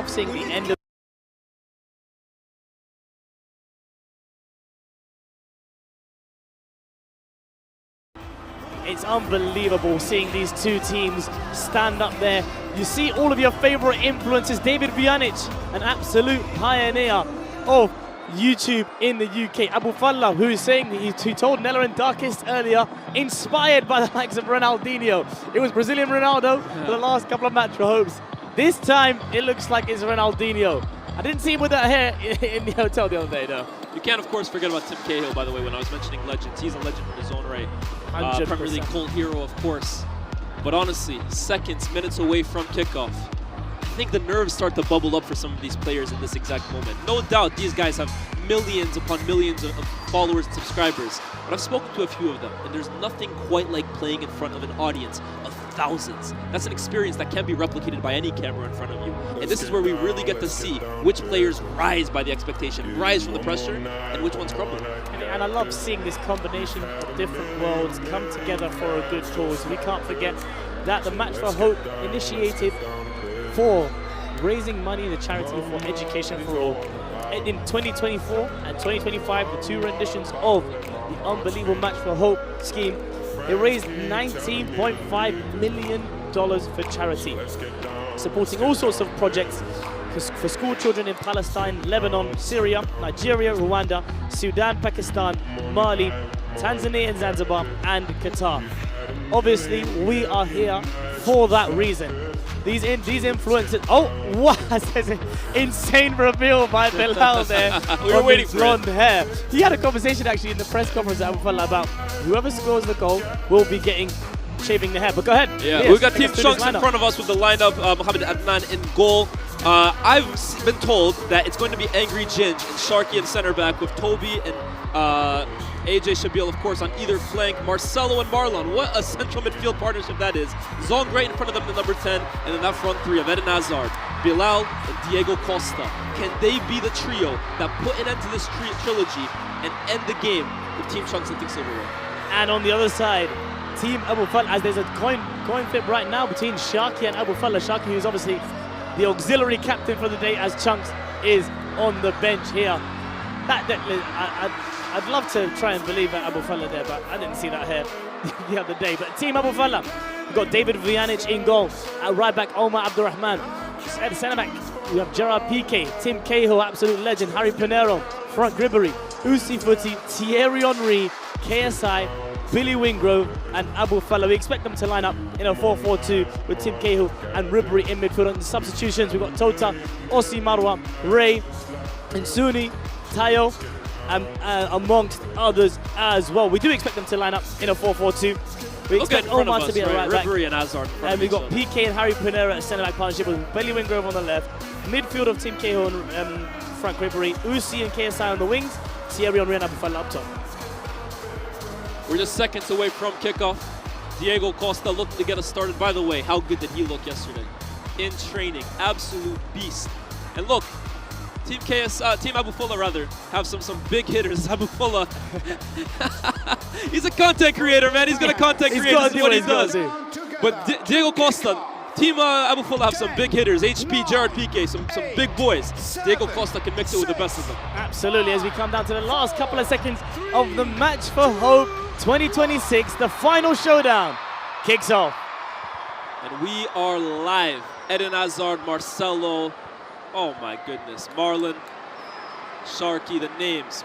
love seeing the end of It's unbelievable seeing these two teams stand up there. You see all of your favorite influencers. David Vujanic, an absolute pioneer of YouTube in the UK. Abu Falla, who is saying, he told Nella and Darkest earlier, inspired by the likes of Ronaldinho. It was Brazilian Ronaldo for the last couple of match for hopes. This time, it looks like it's Ronaldinho. I didn't see him with that hair in the hotel the other day, though. You can't, of course, forget about Tim Cahill, by the way, when I was mentioning legends. He's a legend in his own right. 100%. Premier League cult hero, of course. But honestly, seconds, minutes away from kickoff, I think the nerves start to bubble up for some of these players in this exact moment. No doubt these guys have millions upon millions of followers and subscribers, but I've spoken to a few of them, and there's nothing quite like playing in front of an audience of thousands. That's an experience that can't be replicated by any camera in front of you. And this is where we really get to see which players rise by the expectation, rise from the pressure, and which ones crumble. And I love seeing this combination of different worlds come together for a good cause. We can't forget that the Match for Hope initiated for raising money in the charity for education for all. In 2024 and 2025, the two renditions of the unbelievable Match for Hope scheme, it raised $19.5 million for charity, supporting all sorts of projects for school children in Palestine, Lebanon, Syria, Nigeria, Rwanda, Sudan, Pakistan, Mali, Tanzania and Zanzibar, and Qatar. Obviously, we are here for that reason. These influencers. Oh, what? There's an insane reveal by Bilal there. We were waiting for blonde hair. He had a conversation actually in the press conference at Abu Falla about whoever scores the goal will be shaving the hair. But go ahead. Yeah, yes, we've got Team Chunks in front of us with the lineup. Mohamed Adnan in goal. I've been told that it's going to be Angry Ginge and Sharky in center back with Toby and AJ Shabil, of course, on either flank. Marcelo and Marlon. What a central midfield partnership that is. Zong right in front of them, the number 10, and then that front three of Eden Hazard, Bilal, and Diego Costa. Can they be the trio that put an end to this trilogy and end the game with Team Chunks and Team Silverware? And on the other side, Team Abu Falla, as there's a coin flip right now between Sharky and Abu Falla. Sharky, who's obviously the auxiliary captain for the day, as Chunks is on the bench here. I'd love to try and believe that Abu Falla there, but I didn't see that hair the other day. But Team Abu Falla, we've got David Vujanic in goal. At right back, Omar Abdurrahman. At centre back, we have Gerard Piqué, Tim Cahill, absolute legend, Harry Pinero, Frank Ribery, Usi Footy, Thierry Henry, KSI, Billy Wingrove, and Abu Falla. We expect them to line up in a 4-4-2 with Tim Cahill and Ribery in midfield. On the substitutions, we've got Tota, Ossi Marwa, Ray, Insuni, Tayo, amongst others as well. We do expect them to line up in a 4-4-2. We expect Omar to be at right back. Ribery and Hazard. And we've got PK and Harry Pinero at centre back partnership with Billy Wingrove on the left. Midfield of Tim Cahill and Frank Ribery. Usi and KSI on the wings. Thierry Henry and Abu Falla up top. We're just seconds away from kickoff. Diego Costa looking to get us started. By the way, how good did he look yesterday? In training, absolute beast. And look, Team Abu Falla rather, have some big hitters. Abu Falla, he's a content creator, man. He's gonna content create. This is what he does. But Diego Costa, Team Abu Falla have some big hitters. HP, Gerard Piqué, some big boys. Diego Costa can mix it with the best of them. Absolutely. As we come down to the last couple of seconds of the Match for Hope 2026, the final showdown kicks off. And we are live. Eden Hazard, Marcelo. Oh my goodness, Marlon, Sharky, the names.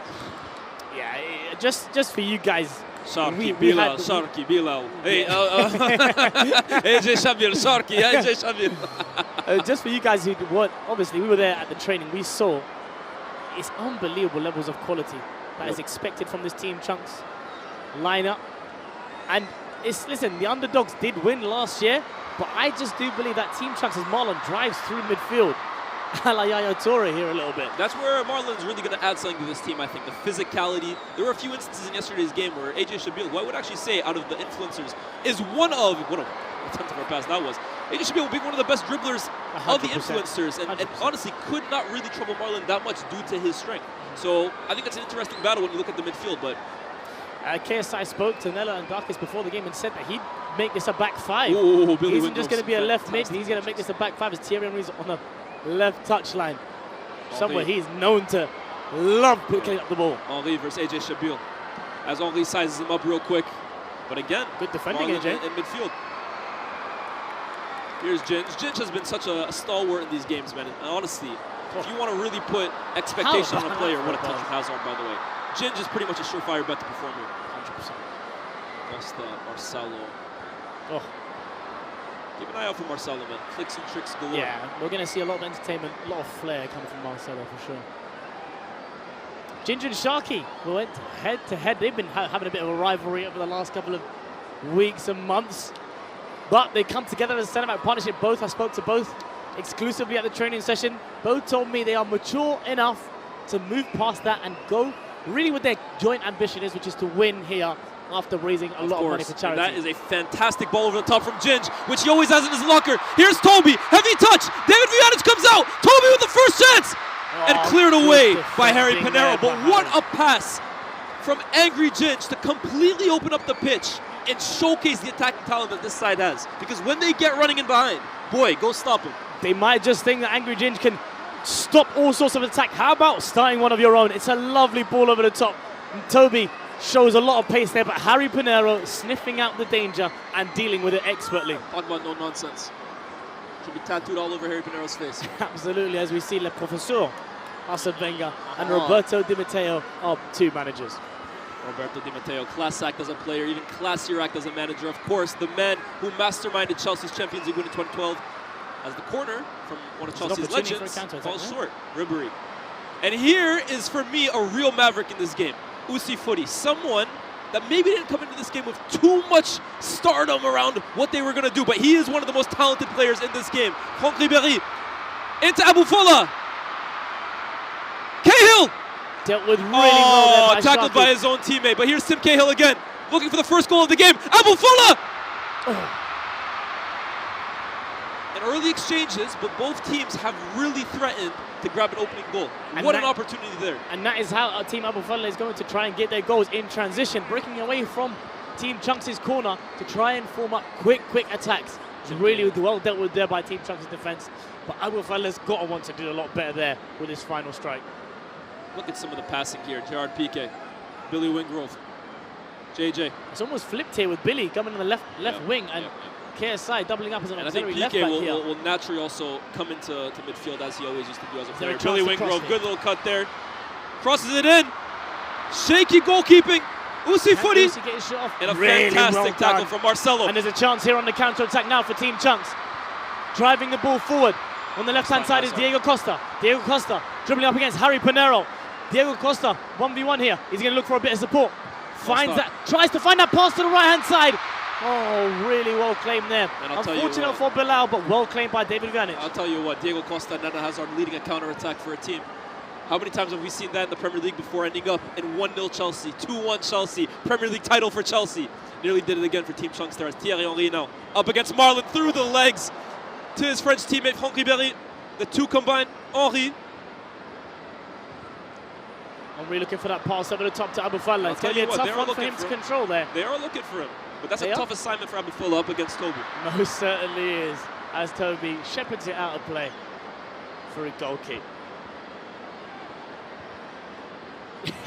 Yeah, just for you guys. Sharky, Bilal, Sharky, Bilal. Hey, AJ Shabil, Sharky, AJ Shabil. Just for you guys who want, obviously we were there at the training, we saw it's unbelievable levels of quality that is expected from this Team Chunks lineup. And listen, the underdogs did win last year, but I just do believe that Team Chunks, as Marlon drives through midfield, a la Yaya Toure here a little bit. That's where Marlon's really going to add something to this team, I think. The physicality. There were a few instances in yesterday's game where AJ Shabil, who I would actually say out of the influencers, is one of, what a attempt of our pass that was. AJ Shabil being one of the best dribblers of the influencers, and honestly could not really trouble Marlon that much due to his strength. So I think it's an interesting battle when you look at the midfield, but KSI spoke to Nella and Darkest before the game and said that he'd make this a back five. Ooh, he isn't just going to be a left mid, he's going to make this a back five as Thierry Henry's on left touchline. Somewhere he's known to love picking up the ball. Henri versus AJ Shabil. As Henri sizes him up real quick. But again, good defending, Marlon AJ. in midfield. Here's Ginge. Ginge has been such a stalwart in these games, man. And honestly, if you want to really put expectation on a player, what a touch with Hazard, by the way. Ginge is pretty much a surefire bet to perform here. 100%. Costa, Marcelo. Oh. Keep an eye out for Marcelo, man. Flicks and tricks galore. Yeah, we're going to see a lot of entertainment, a lot of flair coming from Marcelo for sure. Ginger and Sharky went head to head. They've been having a bit of a rivalry over the last couple of weeks and months. But they come together as a centre-back partnership. Both, I spoke to both exclusively at the training session. Both told me they are mature enough to move past that and go really what their joint ambition is, which is to win here after raising a lot of money for charity. And that is a fantastic ball over the top from Ginge, which he always has in his locker. Here's Toby, heavy touch. David Vujanic comes out. Toby with the first chance. And cleared away by Harry Pinero. But what a pass from angry Ginge to completely open up the pitch and showcase the attacking talent that this side has. Because when they get running in behind, boy, go stop them. They might just think that angry Ginge can stop all sorts of attack. How about starting one of your own? It's a lovely ball over the top. And Toby shows a lot of pace there, but Harry Pinero sniffing out the danger and dealing with it expertly. Pogba, no nonsense. Should be tattooed all over Harry Pinero's face. Absolutely, as we see Le Professeur, Arsene Wenger, and Roberto Di Matteo are two managers. Roberto Di Matteo, class act as a player, even classier act as a manager. Of course, the man who masterminded Chelsea's Champions League win in 2012 as the corner from one of Chelsea's legends falls short, Ribery. And here is, for me, a real maverick in this game. Usi Footy, someone that maybe didn't come into this game with too much stardom around what they were going to do, but he is one of the most talented players in this game. Franck Ribéry into Abu Fola. Cahill! Dealt with really well there by tackled by his own teammate, but here's Tim Cahill again, looking for the first goal of the game. Abu Fola! And early exchanges, but both teams have really threatened to grab an opening goal. And what an opportunity there. And that is how Team Abu Fola is going to try and get their goals in transition, breaking away from Team Chunks' corner to try and form up quick attacks. It's really well dealt with there by Team Chunks' defense. But Abu Fola's got to want to do a lot better there with his final strike. Look at some of the passing here. Gerard Piqué, Billy Wingrove, JJ. It's almost flipped here with Billy coming on the left wing and KSI doubling up as an auxiliary left back here. will naturally also come into midfield as he always used to do as a player. Billy Wingrove, good little cut there. Crosses it in. Shaky goalkeeping. Usi Footy. And a fantastic tackle from Marcelo. And there's a chance here on the counter-attack now for Team Chunks. Driving the ball forward. On the left-hand side is Diego Costa. Diego Costa dribbling up against Harry Pinero. Diego Costa, 1v1 here. He's going to look for a bit of support. Finds that, tries to find that pass to the right-hand side. Oh, really well claimed there. Unfortunate for Bilal, but well claimed by David Vujanic. I'll tell you what, Diego Costa and Nana Hazard leading a counter-attack for a team. How many times have we seen that in the Premier League before, ending up in 1-0 Chelsea, 2-1 Chelsea, Premier League title for Chelsea. Nearly did it again for Team Chunks there as Thierry Henry now up against Marlon through the legs to his French teammate Franck Ribéry. The two combined, Henry. Henry looking for that pass over the top to Abu Fola. It's going to be a tough one for him to control there. They are looking for him, but that's a tough assignment for Abu Fola up against Toby. Most certainly is, as Toby shepherds it out of play for a goal kick.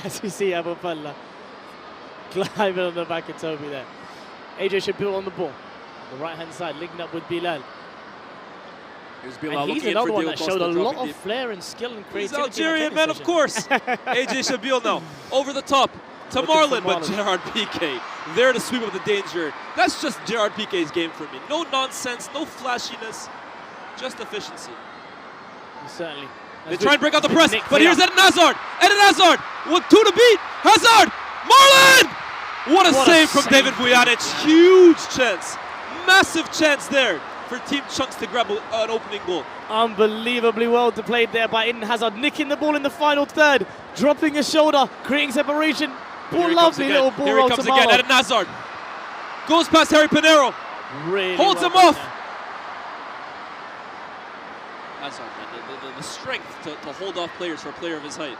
As you see Abu Fola climbing on the back of Toby there. AJ Shabil on the ball. On the right-hand side, linking up with Bilal. And he's another one that showed a lot of flair and skill and creativity. He's Algerian, man, of course. AJ Shabil now, over the top to Marlon, but Gerard Piqué there to sweep up the danger. That's just Gerard Piqué's game for me. No nonsense, no flashiness, just efficiency. Certainly. They try and break out the press, but here's Eden Hazard. Eden Hazard with 2 to beat. Hazard, Marlon! What a save from David Vujanic. Huge chance, massive chance there for Team Chunks to grab an opening goal. Unbelievably well played there by Eden Hazard, nicking the ball in the final third, dropping a shoulder, creating separation. Lovely little ball roll to Marlon. Here he comes again, Eden Hazard. Goes past Harry Pinero. Really holds him off. Hazard, man, the strength to hold off players for a player of his height.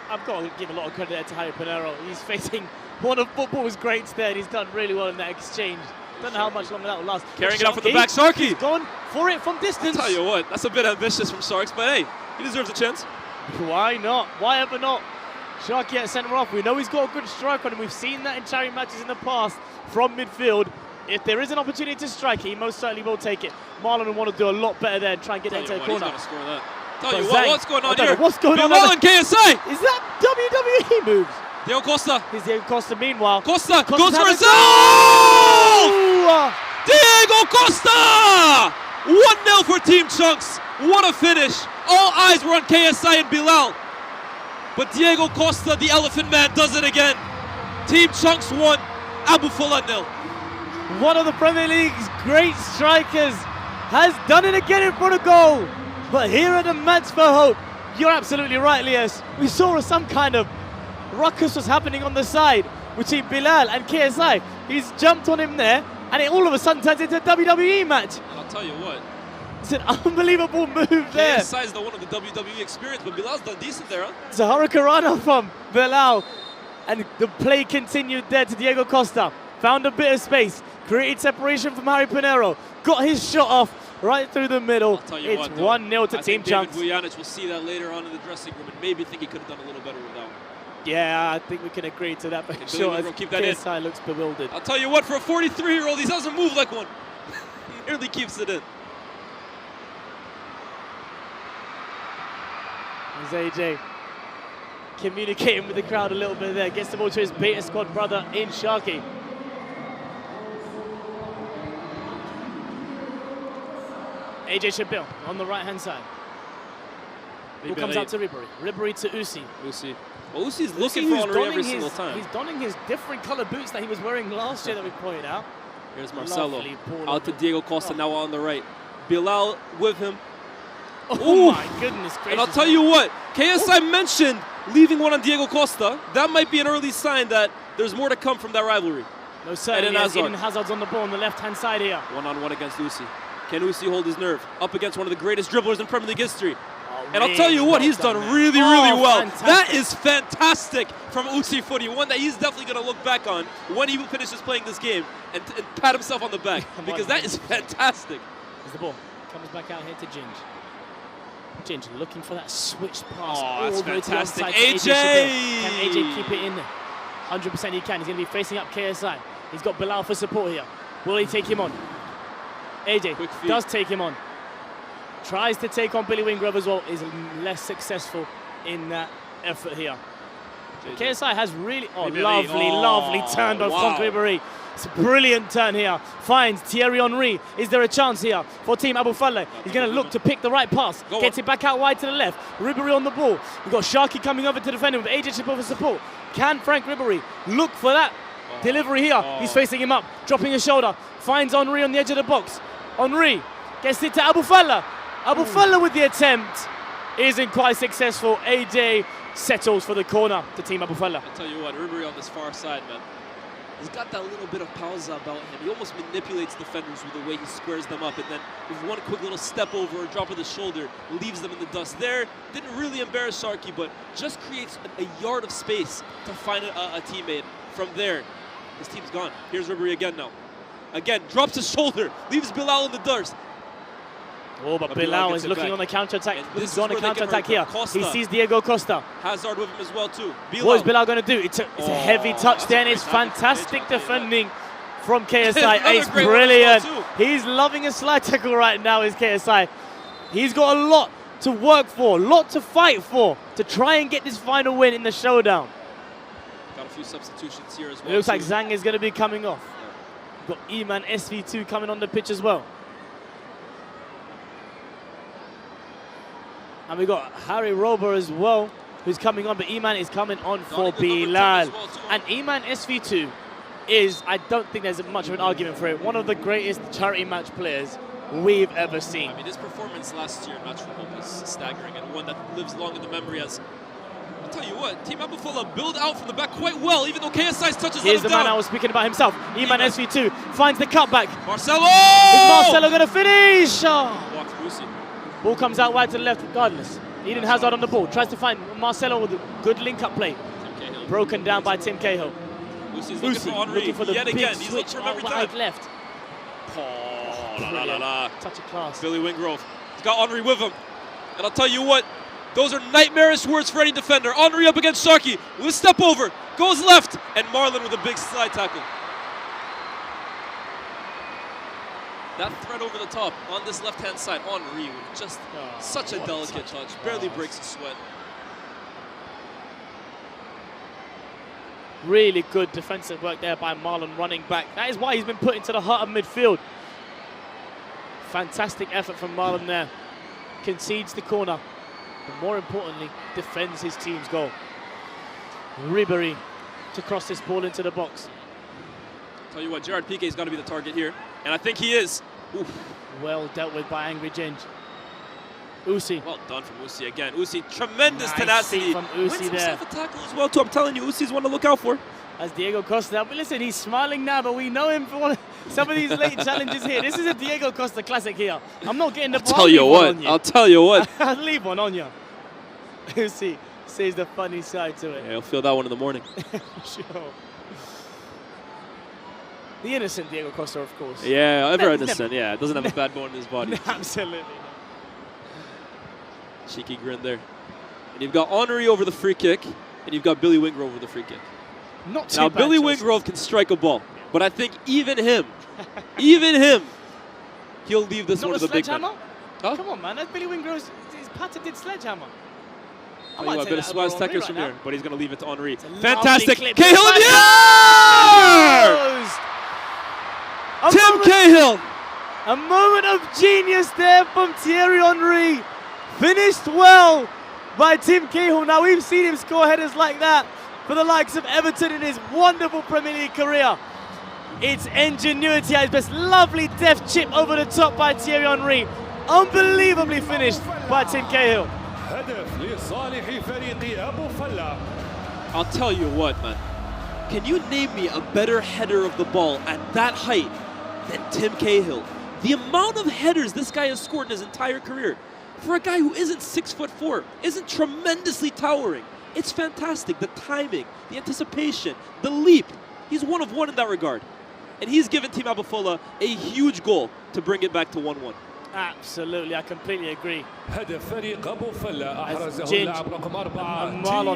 I've got to give a lot of credit to Harry Pinero. He's facing one of football's greats there, and he's done really well in that exchange. Don't know how much longer that will last. Carrying it out from the back, Sharky. He's gone for it from distance. I'll tell you what, that's a bit ambitious from Sharks, but hey, he deserves a chance. Why not? Why ever not? Sharky at centre off. We know he's got a good strike on him. We've seen that in charity matches in the past from midfield. If there is an opportunity to strike, he most certainly will take it. Marlon will want to do a lot better there and try and get that into the corner. He's going to score that. Tell you what, what's going on here? What's going on? Marlon KSI! Is that WWE moves? Diego Costa. Here's Diego Costa meanwhile. Costa goes for his goal! Diego Costa! 1-0 for Team Chunks. What a finish. All eyes were on KSI and Bilal. But Diego Costa, the Elephant Man, does it again. Team Chunks 1, Abu Fala 0. One of the Premier League's great strikers has done it again in front of goal. But here at the Match for Hope, you're absolutely right, Lias. We saw some kind of ruckus was happening on the side between Bilal and KSI. He's jumped on him there, and it all of a sudden turns into a WWE match. I'll tell you what. It's an unbelievable move there. KSI's the one of the WWE experience, but Bilal's done decent there, huh? It's a hurricanrana from Bilal. And the play continued there to Diego Costa. Found a bit of space, created separation from Harry Pinero, got his shot off right through the middle. It's 1-0 to Team Chunks. David Vujanic will see that later on in the dressing room and maybe think he could have done a little better with that one. Yeah, I think we can agree to that for sure. As keep that KSI looks bewildered. I'll tell you what, for a 43-year-old, he doesn't move like one. He nearly keeps it in. There's AJ communicating with the crowd a little bit there. Gets the ball to his beta squad brother in Sharky. AJ Shabil on the right-hand side. Who comes out to Ribery? Ribery to Usi. Well, Usi's looking for Henry every single time. He's donning his different color boots that he was wearing last year that we pointed out. Here's Marcelo. Out to Diego Costa now on the right. Bilal with him. Oh my goodness gracious. And I'll tell you what, KSI mentioned leaving one on Diego Costa. That might be an early sign that there's more to come from that rivalry. No, certainly. Eden Hazard's on the ball on the left-hand side here. One-on-one against Usi. Can Usi hold his nerve? Up against one of the greatest dribblers in Premier League history. And I'll tell you what, he's done really well. Fantastic. That is fantastic from Usi Footy. One that he's definitely going to look back on when he finishes playing this game and pat himself on the back. Because that is fantastic. There's the ball. Comes back out here to Ginge. Ginge looking for that switch pass. Oh, that's fantastic. AJ! Can AJ keep it in there? 100% he can. He's going to be facing up KSI. He's got Bilal for support here. Will he take him on? AJ does take him on. Tries to take on Billy Wingrove as well. Is less successful in that effort here. KSI has really... Oh, lovely turn by Franck Ribery. It's a brilliant turn here. Finds Thierry Henry. Is there a chance here for Team Abu Fala? He's going to look to pick the right pass. Gets it back out wide to the left. Ribery on the ball. We've got Sharky coming over to defend him with AJ Chip over support. Can Franck Ribery look for that delivery here? He's facing him up, dropping his shoulder. Finds Henry on the edge of the box. Henry gets it to Abu Fala. Abu Fala with the attempt. Isn't quite successful. AJ settles for the corner to Team Abu Fala. I'll tell you what, Ribery on this far side, man. He's got that little bit of pausa about him. He almost manipulates defenders with the way he squares them up. And then with one quick little step over or drop of the shoulder, leaves them in the dust. There, didn't really embarrass Sharky, but just creates a yard of space to find a teammate. From there, his team's gone. Here's Ribery again now. Again, drops his shoulder, leaves Bilal in the dust. Oh, but Bilal is looking on the counter-attack. He's on a counter-attack here. He sees Diego Costa. Hazard with him as well, too. What is Bilal going to do? It's a heavy touch there, and it's fantastic defending from KSI. It's brilliant. He's loving a slide tackle right now, is KSI. He's got a lot to work for, a lot to fight for, to try and get this final win in the showdown. Got a few substitutions here as well. It looks like Zhang is going to be coming off. We've got Iman SV2 coming on the pitch as well. And we've got Harry Rober as well, who's coming on, but Iman is coming on for Bilal. And Iman SV2 is, I don't think there's much of an argument for it, one of the greatest charity match players we've ever seen. I mean, his performance last year in Match for Hope is staggering, and one that lives long in the memory as, I'll tell you what, Team Abu Fala build out from the back quite well, even though KSI's touches Here's the down. man I was speaking about himself. Iman SV2 finds the cutback. Marcelo! Is Marcelo going to finish? Walks Lucy. Ball comes out wide to the left regardless. Eden Hazard on the ball. Tries to find Marcelo with a good link-up play. Broken down by Tim Cahill. Lucy's looking for Henry looking for the yet big again. He's switch looking for every wide time. left. Oh, la, la, la, la. Touch of class. Billy Wingrove. He's got Henri with him. And I'll tell you what, those are nightmarish words for any defender. Henri up against Sharky with a step over, goes left, and Marlon with a big slide tackle. That thread over the top on this left-hand side, Henri with just such a delicate touch, barely breaks a sweat. Really good defensive work there by Marlon running back. That is why he's been put into the heart of midfield. Fantastic effort from Marlon there. Concedes the corner, but more importantly, defends his team's goal. Ribery to cross this ball into the box. Tell you what, Gerard Piqué's got to be the target here, and I think he is. Oof. Well dealt with by Angry Ginge. Usi. Well done from Usi again. Usi, tremendous tenacity. From Usi wins there. himself a tackle as well too. I'm telling you, Usi's one to look out for. As Diego Costa, but listen, he's smiling now, but we know him for some of these late challenges here. This is a Diego Costa classic here. I'm not getting the ball. I'll tell you what. I'll leave one on you. Usi sees the funny side to it. Yeah, he'll feel that one in the morning. Sure. The innocent Diego Costa, of course. Yeah, ever innocent. Yeah, doesn't have a bad bone in his body. Absolutely. Cheeky grin there. And you've got Henri over the free kick, and you've got Billy Wingrove over the free kick. Not too now, bad Billy choices. Wingrove can strike a ball, but I think even him, he'll leave this Not one to the big man. Huh? Come on, man. That's Billy Wingrove's his patented sledgehammer. I Tell might you what, take a bit of that Swaz over Tekers right from now. here, but he's going to leave it to Henri. Lovely Fantastic. clip. Cahill in the air! Tim Cahill! A moment of genius there from Thierry Henry. Finished well by Tim Cahill. Now, we've seen him score headers like that for the likes of Everton in his wonderful Premier League career. It's ingenuity at its best. Lovely deft chip over the top by Thierry Henry. Unbelievably finished by Tim Cahill. I'll tell you what, man. Can you name me a better header of the ball at that height than Tim Cahill? The amount of headers this guy has scored in his entire career, for a guy who isn't 6'4", isn't tremendously towering. It's fantastic. The timing, the anticipation, the leap. He's one of one in that regard. And he's given Team Abufola a huge goal to bring it back to 1-1. Absolutely, I completely agree. Marlon's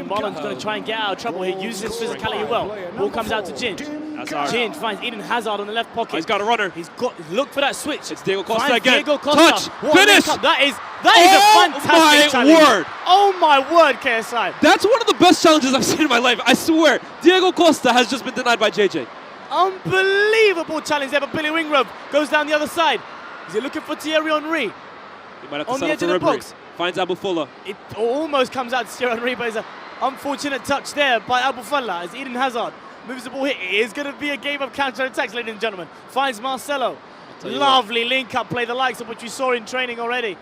Marlon's going to try and get out of trouble here. Uses his physicality well. Ball comes out to Ginge. Ginge finds Eden Hazard on the left pocket. He's got a runner. He's got look for that switch. It's Diego Costa Finds again. Diego Costa. Touch. Finish. That is a fantastic challenge. Word. Oh my word, KSI. That's one of the best challenges I've seen in my life. I swear. Diego Costa has just been denied by JJ. Unbelievable challenge there, but Billy Wingrove goes down the other side. Is he looking for Thierry Henry? He might have to On the edge settle of for the Ribery. box. Finds Abufola. It almost comes out to Thierry Henry, but it's an unfortunate touch there by Abufola as Eden Hazard moves the ball here. It is going to be a game of counter-attacks, ladies and gentlemen. Finds Marcelo. Lovely link-up play, the likes of which we saw in training already.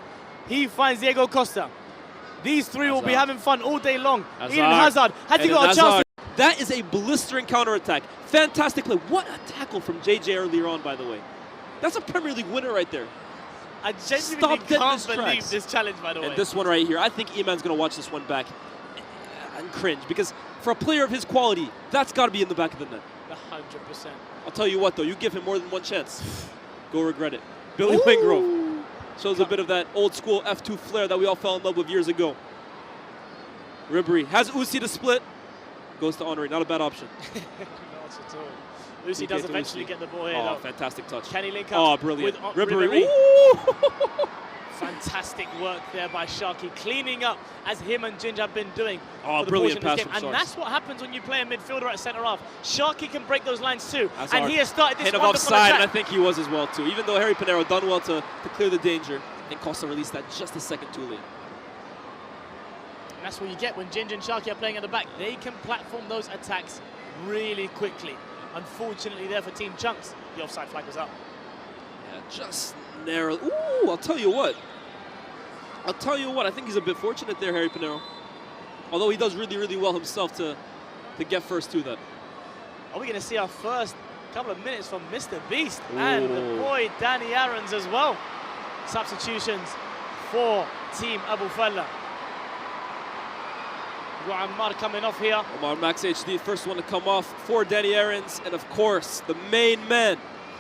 He finds Diego Costa. These three will be having fun all day long. Eden Hazard. Has he got a chance? That is a blistering counter-attack. Fantastic play. What a tackle from JJ earlier on, by the way. That's a Premier League winner right there. I genuinely can't believe this challenge, by the way. And this one right here, I think Iman's going to watch this one back and cringe, because for a player of his quality, that's got to be in the back of the net. 100%. I'll tell you what, though, you give him more than one chance, go regret it. Billy Wingrove shows a bit of that old-school F2 flair that we all fell in love with years ago. Ribery has Usi to split. Goes to Henri, not a bad option. Not at all. Usi does eventually get the ball here. Oh, though. fantastic touch. Can he link up? Oh, brilliant. With Ribery. Fantastic work there by Sharky, cleaning up as him and Ginge have been doing. Oh, for the brilliant portion of this pass game. from And that's what happens when you play a midfielder at centre half. Sharky can break those lines too. And he has started this hit him wonderful offside, attack. and I think he was as well too. Even though Harry Pinero done well to clear the danger, and Costa released that just a second too late. And that's what you get when Ginge and Sharky are playing at the back. They can platform those attacks really quickly. Unfortunately there for Team Chunks, the offside flag was up. Yeah, just narrow. Ooh, I'll tell you what. I think he's a bit fortunate there, Harry Pinero. Although he does really, really well himself to get first to that. Are we going to see our first couple of minutes from Mr. Beast and the boy Danny Aarons as well? Substitutions for Team Abufola. Got Ammar coming off here. Omar Max HD, first one to come off for Danny Aarons, and of course, the main man,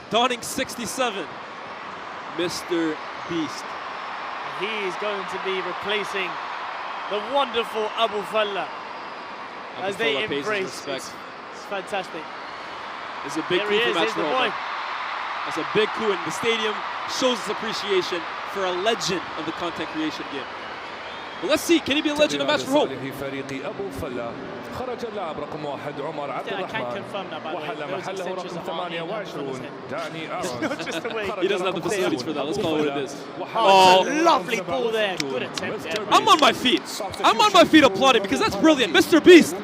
donning 67, Mr. Beast. He's going to be replacing the wonderful Abu Falla as they embrace. It's fantastic. It's a big coup for Match Roba. It's a big coup, and the stadium shows its appreciation for a legend of the content creation game. But let's see, can he be a legend of Match for Hope? خرج اللاعب رقم 1 عمر عبد الرحمن وحل محله رقم 28 داني He doesn't have the facilities for that. Let's call it what it is. Oh, lovely ball there. Good attempt. I'm on my feet. I'm on my feet applauding because that's brilliant. Mr. Beast.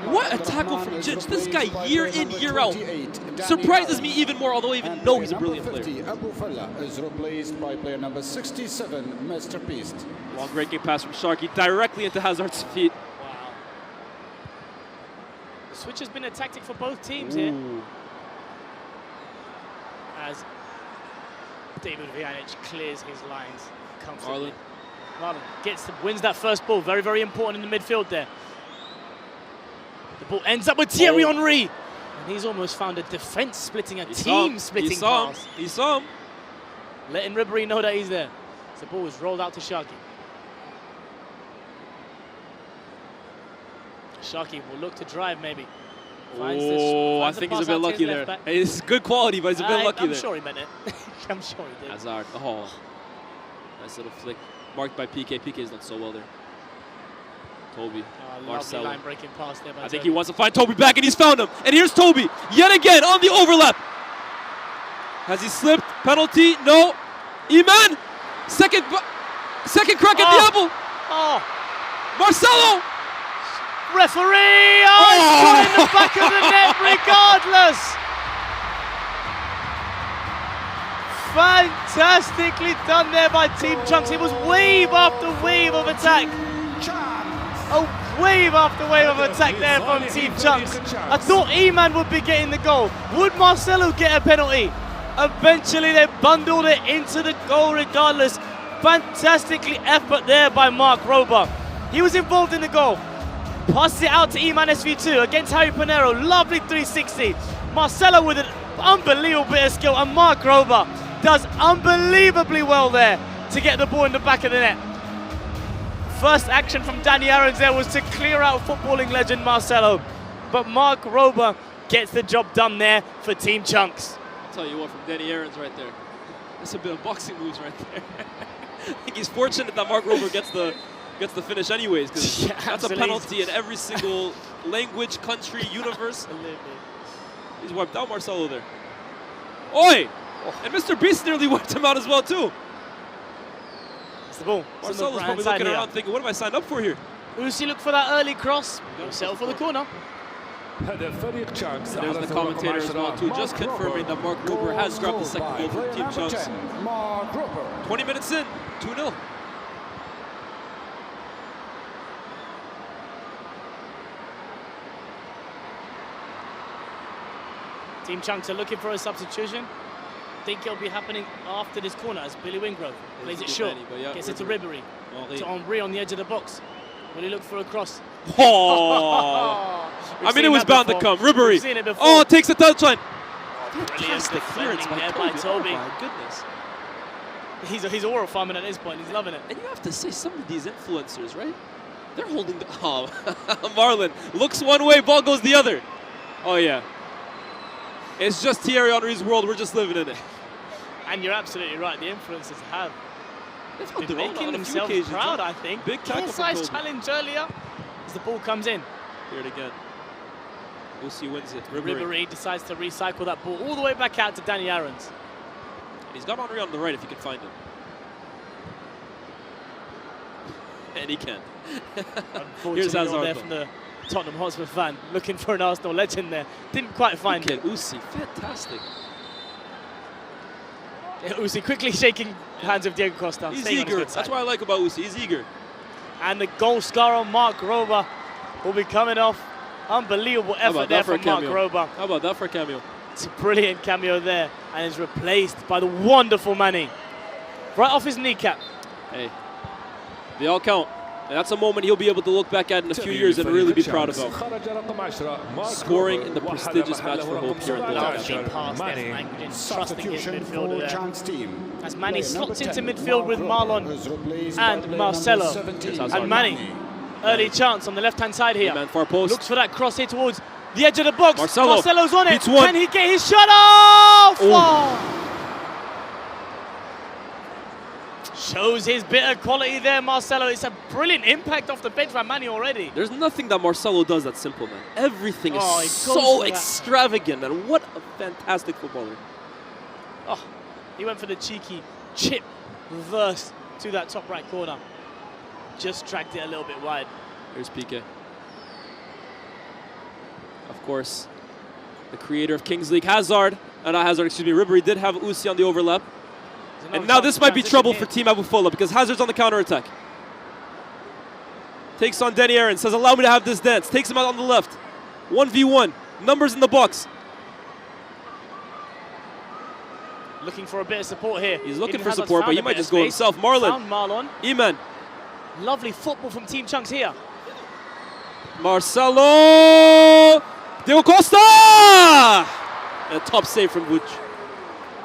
What a tackle from Jinch. This guy year in, year out surprises me even more, although I even know he's a brilliant player. Abu Falla is replaced by player number 67, Mr. Beast. Long breaking pass from Sharky directly into Hazard's feet. Wow. The switch has been a tactic for both teams here. As David Vijanic clears his lines comfortably. Marlon wins that first ball. Very, very important in the midfield there. The ball ends up with Thierry Henry. And he's almost found a defense splitting, a team splitting pass. He saw him. Letting Ribéry know that he's there. So the ball is rolled out to Sharky. Sharky will look to drive maybe. I think he's a bit lucky there. Hey, this is good quality, but he's a bit lucky there. I'm sure he meant it. I'm sure he did. Hazard. Oh, nice little flick. Marked by PK. PK's done so well there. Toby. Marcelo. Line breaking pass there by I think he wants to find Toby back, and he's found him. And here's Toby yet again on the overlap. Has he slipped? Penalty? No. Iman. Second crack at the apple. Oh. Marcelo. Referee. Oh, it's caught in the back of the net regardless. Fantastically done there by Team Chunks. It was wave after wave of attack. A wave after wave of attack there from Team Chunks. I thought Iman would be getting the goal. Would Marcelo get a penalty? Eventually they bundled it into the goal regardless. Fantastically effort there by Mark Roba. He was involved in the goal. Passes it out to Iman SV2 against Harry Pinero. Lovely 360. Marcelo with an unbelievable bit of skill, and Mark Roba does unbelievably well there to get the ball in the back of the net. First action from Danny Aarons there was to clear out footballing legend Marcelo, but Mark Roba gets the job done there for Team Chunks. I'll tell you what, from Danny Aarons right there. That's a bit of boxing moves right there. I think he's fortunate that Mark Roba gets the finish anyways, because that's a penalty in every single language, country, universe. He's wiped out Marcelo there. Oi! And Mr. Beast nearly wiped him out as well too. The ball. Marcelo's probably looking around thinking, what have I signed up for here? Uzi look for that early cross. He'll settle for the corner. There's the commentator as well too, just confirming that Mark Gruber has dropped the second goal for Team Chunks. 20 minutes in, 2-0. Team Chunks are looking for a substitution. Think it'll be happening after this corner as Billy Wingrove plays it short, gets it to Ribéry, to Henry on the edge of the box. Will he look for a cross? Oh! I mean, it was bound to come. Ribéry. Oh, takes the touchline. Fantastic clearance there by Toby. Oh my goodness. He's oral farming at this point. He's loving it. And you have to say, some of these influencers, right? They're holding the... Oh, Marlon looks one way, ball goes the other. Oh, yeah. It's just Thierry Henry's world. We're just living in it. And you're absolutely right. The influencers have been making themselves occasions, proud, I think. Big tackle from size Toby. challenge earlier as the ball comes in. Here it again. Uzi wins it. Ribéry decides to recycle that ball all the way back out to Danny Aarons. He's got Henry on the right if he can find him. And he can. Here's Hazard there from the Tottenham Hotspur fan, looking for an Arsenal legend there. Didn't quite find it. Uzi, fantastic. Uzi quickly shaking hands with Diego Costa. He's eager. That's what I like about Uzi. He's eager. And the goal scorer on Mark Roba will be coming off. Unbelievable effort there from Mark Roba. How about that for a cameo? It's a brilliant cameo there, and is replaced by the wonderful Manny. Right off his kneecap. Hey, they all count. And that's a moment he'll be able to look back at in a few years and really be proud about. Scoring in the prestigious match for hope here in the Lovely pass there from Angudin, trusting his midfielder there. As Manny slots into midfield with Marlon and Marcelo. And Manny, early chance on the left-hand side here. Man, far post. Looks for that cross here towards the edge of the box. Marcelo's on it. Beats one. Can he get his shot off? Oh. Shows his bit of quality there, Marcelo. It's a brilliant impact off the bench by Manny already. There's nothing that Marcelo does that's simple, man. Everything is so extravagant, and what a fantastic footballer. Oh, he went for the cheeky chip reverse to that top right corner. Just dragged it a little bit wide. Here's Piqué. Of course, the creator of Kings League, Ribery did have Usi on the overlap. And now this might be trouble for Team Abu Fola because Hazard's on the counter-attack. Takes on Denny Aaron, says, allow me to have this dance. Takes him out on the left. 1v1, numbers in the box. Looking for a bit of support here. He's looking for support, but he might just go himself. Marlon. Found Marlon. Iman. Lovely football from Team Chunks here. Marcelo. Diego Costa! And a top save from Vuj.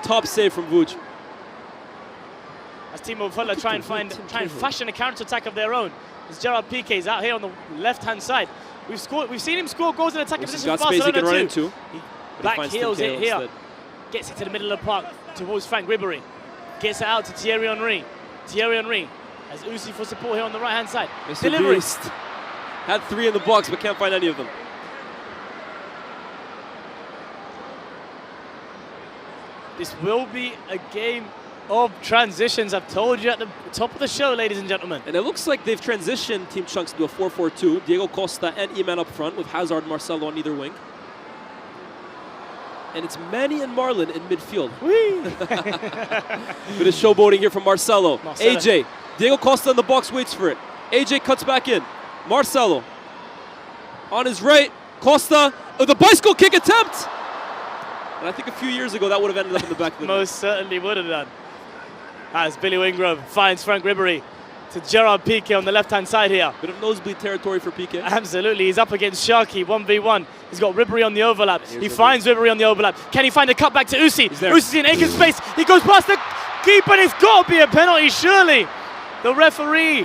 Top save from Vuj. As Team Abu try and fashion a counter-attack of their own. As Gerard Piqué is out here on the left-hand side. We've seen him score goals in attacking position for Barcelona space he can run into. He back heels it here. Instead. Gets it to the middle of the park towards Frank Ribery. Gets it out to Thierry Henry. Thierry Henry has Usi for support here on the right-hand side. Mr. Beast had 3 in the box but can't find any of them. This will be a game of transitions. I've told you at the top of the show, ladies and gentlemen. And it looks like they've transitioned Team Chunks to a 4-4-2. Diego Costa and Iman up front with Hazard, Marcelo on either wing. And it's Manny and Marlon in midfield. Bit of showboating here from Marcelo. AJ. Diego Costa in the box waits for it. AJ cuts back in. Marcelo. On his right. Costa. The bicycle kick attempt. And I think a few years ago that would have ended up in the back of the net. Most certainly would have done. As Billy Wingrove finds Frank Ribery to Gerard Piqué on the left-hand side here. Bit of nosebleed territory for Piqué. Absolutely. He's up against Sharky, 1v1. He's got Ribery on the overlap. He finds Ribery on the overlap. Can he find a cut back to Usi? Usi's in Aiken's space. He goes past the keeper, and it's got to be a penalty, surely. The referee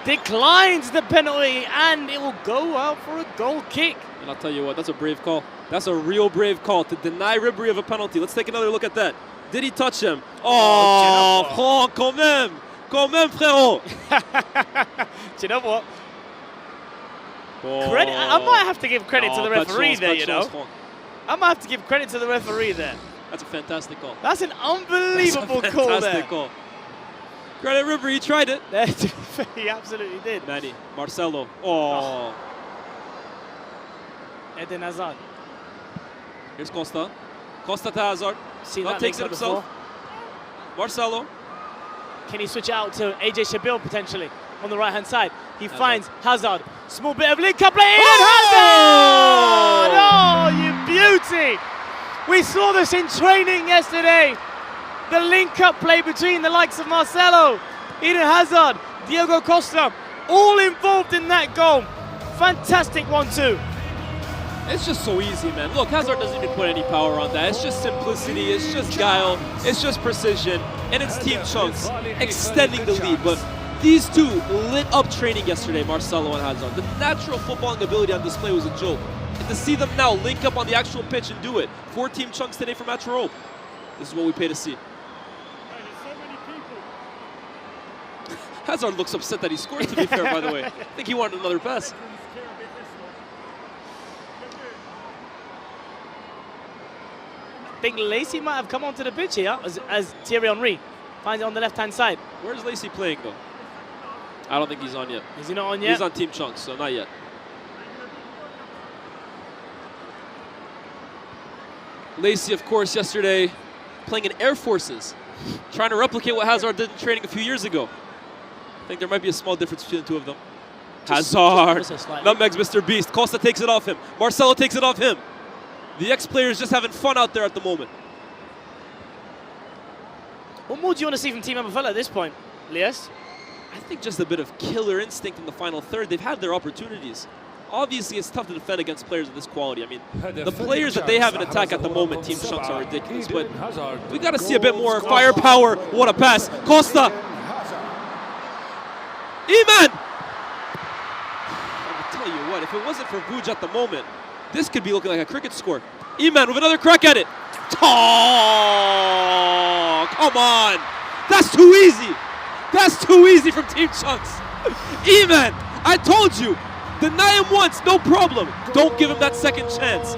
declines the penalty, and it will go out for a goal kick. And I'll tell you what, that's a brave call. That's a real brave call to deny Ribery of a penalty. Let's take another look at that. Did he touch him? Oh, quand même, frérot. Do you know what? Credit, I might have to give credit to the referee there, you know. I might have to give credit to the referee there. That's a fantastic call. That's an unbelievable call there. Call. Credit Ribery, he tried it. He absolutely did. Manny, Marcelo. Oh. Eden Hazard. Here's Costa. Costa to Hazard. Now takes it himself. Marcelo. Can he switch out to AJ Shabil potentially on the right-hand side? He finds Hazard. Small bit of link-up play. Eden Hazard! Oh, you beauty! We saw this in training yesterday. The link-up play between the likes of Marcelo, Eden Hazard, Diego Costa, all involved in that goal. Fantastic 1-2. It's just so easy, man. Look, Hazard doesn't even put any power on that. It's just simplicity, it's just guile, it's just precision, and it's Team Chunks extending the lead. But these two lit up training yesterday, Marcelo and Hazard. The natural footballing ability on display was a joke. And to see them now link up on the actual pitch and do it for Team Chunks today from Match Rope, this is what we pay to see. Hazard looks upset that he scored, to be fair, by the way. I think he wanted another pass. I think Lacey might have come onto the pitch here as Thierry Henry finds it on the left-hand side. Where's Lacey playing, though? I don't think he's on yet. Is he not on yet? He's on Team Chunks, so not yet. Lacey, of course, yesterday playing in Air Forces, trying to replicate what Hazard did in training a few years ago. I think there might be a small difference between the two of them. Hazard, nutmegs Mr. Beast. Costa takes it off him. Marcelo takes it off him. The ex-players just having fun out there at the moment. What more do you want to see from Team Amafella at this point, Lias? I think just a bit of killer instinct in the final third. They've had their opportunities. Obviously, it's tough to defend against players of this quality. I mean, the players that they have in attack at the moment, Team Chunks, are ridiculous. But we got to see a bit more firepower. What a pass. Costa. Iman! I'll tell you what, if it wasn't for Vuj at the moment, this could be looking like a cricket score. Iman with another crack at it. Oh, come on. That's too easy. That's too easy from Team Chunks. Iman, I told you. Deny him once, no problem. Don't give him that second chance.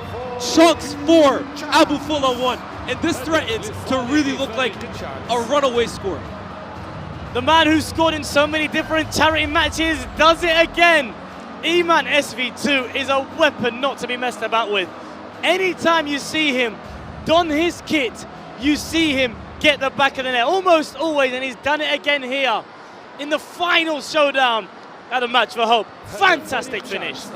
Chunks 4, Abu Fulla 1. And this threatens to really look like a runaway score. The man who scored in so many different charity matches does it again. Iman SV2 is a weapon not to be messed about with. Anytime you see him don his kit, you see him get the back of the net, almost always, and he's done it again here in the final showdown at a Match for Hope. Fantastic finish. And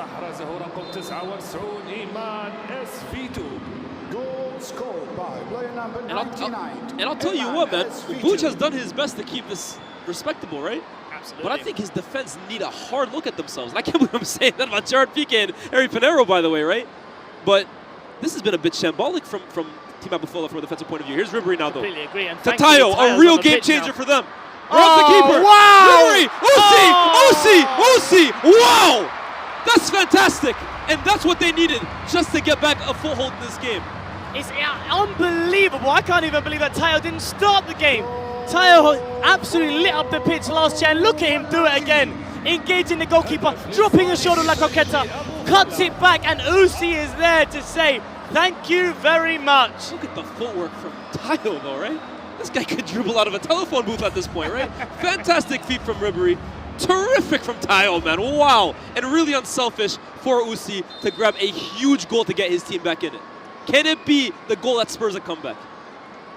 I'll tell you what, man, Vuj has done his best to keep this respectable, right? Absolutely. But I think his defense need a hard look at themselves. And I can't believe I'm saying that about Jared Piqué and Harry Pinero, by the way, right? But this has been a bit shambolic from Team Abu Fulla from a defensive point of view. Here's Ribery now, though. Completely agree. And Tatayo, a real game changer for them. Around the keeper. Wow! Ribery, Usi, wow! That's fantastic. And that's what they needed just to get back a foothold in this game. It's unbelievable. I can't even believe that Tayo didn't start the game. Tayo absolutely lit up the pitch last year. And look at him do it again. Engaging the goalkeeper, dropping a shoulder like Coqueta, cuts it back, and Usi is there to say, thank you very much. Look at the footwork from Tayo, though, right? This guy could dribble out of a telephone booth at this point, right? Fantastic feat from Ribery. Terrific from Tayo, man. Wow. And really unselfish for Usi to grab a huge goal to get his team back in it. Can it be the goal that spurs a comeback?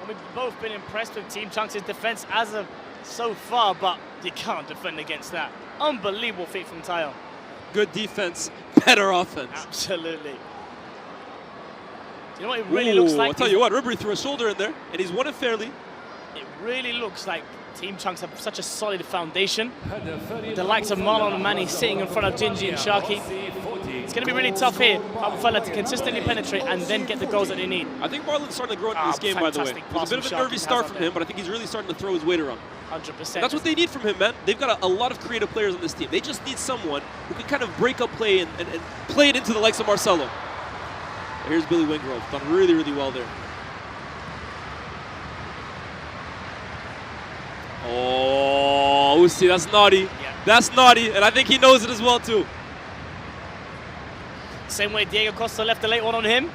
We've both been impressed with Team Chunks' defense as of so far, but you can't defend against that. Unbelievable feat from Tayo. Good defense, better offense. Absolutely. You know what it really looks like? I'll tell you what, Ribery threw a shoulder in there, and he's won it fairly. It really looks like Team Chunks have such a solid foundation. The likes of Marlon and Manny sitting in front of Gingy and Sharky. It's going to be really tough here for Abu Fulla to consistently penetrate and then get the goals that they need. I think Marlon's starting to grow into this game, by the way. It was a bit of a nervy start from him, but I think he's really starting to throw his weight around. 100%. That's what they need from him, man. They've got a lot of creative players on this team. They just need someone who can kind of break up play and play it into the likes of Marcelo. Here's Billy Wingrove, done really, really well there. Oh, Usi, that's naughty. Yeah. That's naughty, and I think he knows it as well, too. Same way Diego Costa left the late one on him.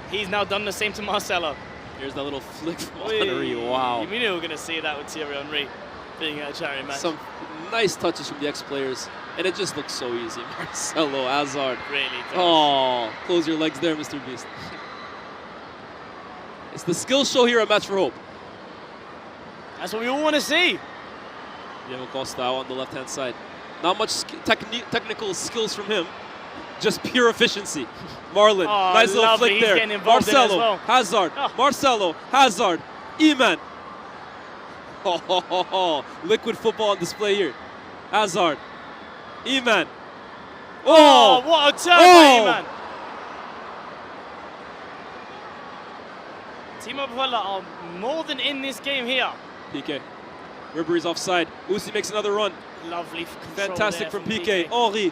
He's now done the same to Marcelo. Here's that little flick from Henry. Wow. We knew we were going to see that with Thierry Henry being at a charity match. Some nice touches from the ex-players, and it just looks so easy. Marcelo, Hazard. Really does. Oh, close your legs there, Mr. Beast. It's the skill show here at Match for Hope. That's what we all want to see. Diego Costa out on the left-hand side. Not much technical skills from him. Just pure efficiency. Marlon, nice little flick there. Marcelo, well. Hazard, Marcelo, Hazard, Iman. Liquid football on display here. Hazard, Iman. Oh, what a turn by Iman. Team Abu Fulla are more than in this game here. Piqué. Ribery's offside. Usi makes another run. Lovely control. Fantastic from Piqué. Henry.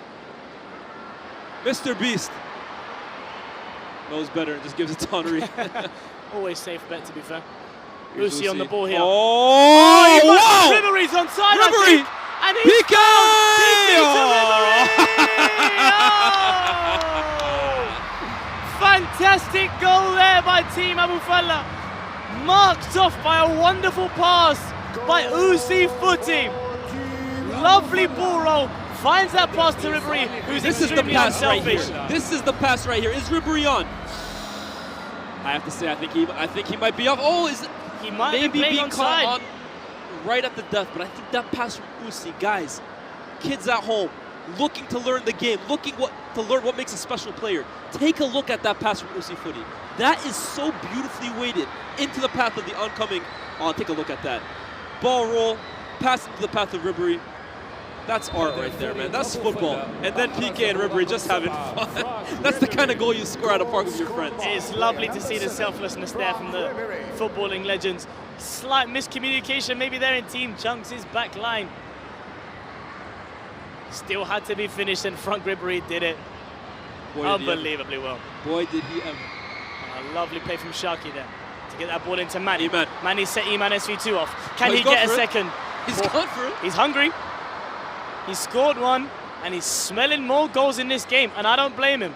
Mr. Beast knows better and just gives it to Henry. Always safe bet, to be fair. Here's Usi on the ball here. Oh, wow! Ribery's onside, Ribery! And he's Piqué! Fantastic goal there by Team Abu Fulla. Marked off by a wonderful pass by Usi Footy. Lovely ball roll. Finds that pass to Ribery, who's extremely unselfish. This is the pass right here. Is Ribery on? I have to say, I think he might be off. Oh, he might maybe be caught on right at the death, but I think that pass from Usi, guys, kids at home, looking to learn the game, looking to learn what makes a special player. Take a look at that pass from Usi Footy. That is so beautifully weighted into the path of the oncoming. Oh, take a look at that. Ball roll, pass into the path of Ribery. That's art right there, man. That's football. And then PK and Ribery just having fun. That's the kind of goal you score at a park with your friends. It's lovely to see the selflessness there from the footballing legends. Slight miscommunication maybe there in Team Chunks' back line. Still had to be finished, and Frank Ribery did it. Boy, unbelievably well. Boy, did he ever. A lovely play from Sharky there to get that ball into Manny. Iman. Manny set Iman SV2 off. Can he get a second? He's gone for it. He's hungry. He scored one, and he's smelling more goals in this game, and I don't blame him.